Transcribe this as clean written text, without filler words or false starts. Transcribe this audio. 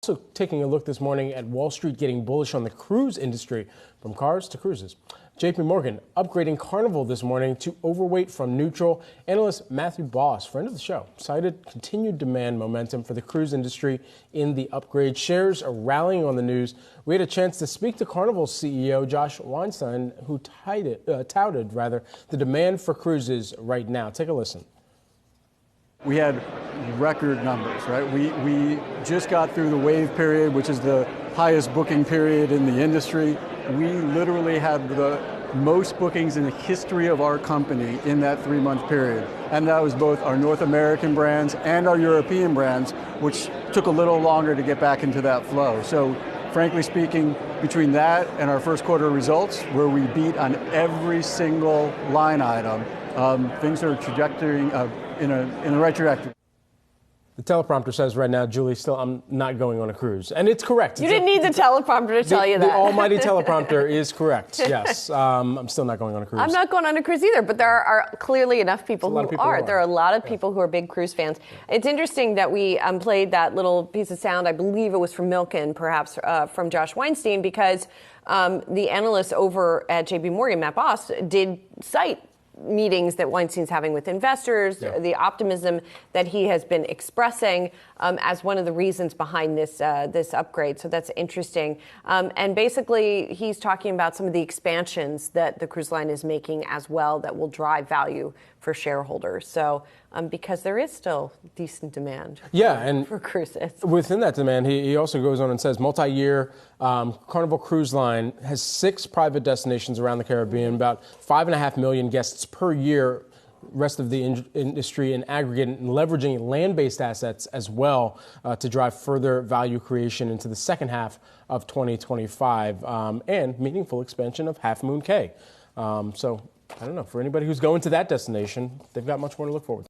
Also taking a look this morning at Wall Street getting bullish on the cruise industry, from cars to cruises. JPMorgan upgrading Carnival this morning to overweight from neutral. Analyst Matthew Boss, friend of the show, cited continued demand momentum for the cruise industry in the upgrade. Shares are rallying on the news. We had a chance to speak to Carnival's CEO Josh Weinstein, who touted the demand for cruises right now. Take a listen. We had record numbers, right? We just got through the wave period, which is the highest booking period in the industry. We literally had the most bookings in the history of our company in that 3-month period. And that was both our North American brands and our European brands, which took a little longer to get back into that flow. So frankly speaking, between that and our first quarter results, where we beat on every single line item, things are trajectorying in the right trajectory. The teleprompter says right now, Julie, still I'm not going on a cruise. And it's correct. You didn't need the teleprompter to tell you that. The almighty teleprompter is correct, yes. I'm still not going on a cruise. I'm not going on a cruise either, but there are clearly enough people who are. There are a lot of people who are big cruise fans. It's interesting that we played that little piece of sound, I believe it was from Milken, perhaps from Josh Weinstein, because the analyst over at JPMorgan, Matt Boss, did cite meetings that Weinstein's having with investors, the optimism that he has been expressing as one of the reasons behind this upgrade. So that's interesting. And basically, he's talking about some of the expansions that the cruise line is making as well that will drive value for shareholders. So because there is still decent demand for cruises. Within that demand, he also goes on and says multi-year Carnival Cruise Line has 6 private destinations around the Caribbean, about 5.5 million guests per year, rest of the industry in aggregate, and leveraging land-based assets as well to drive further value creation into the second half of 2025 and meaningful expansion of Half Moon Cay. So I don't know, for anybody who's going to that destination, they've got much more to look forward to.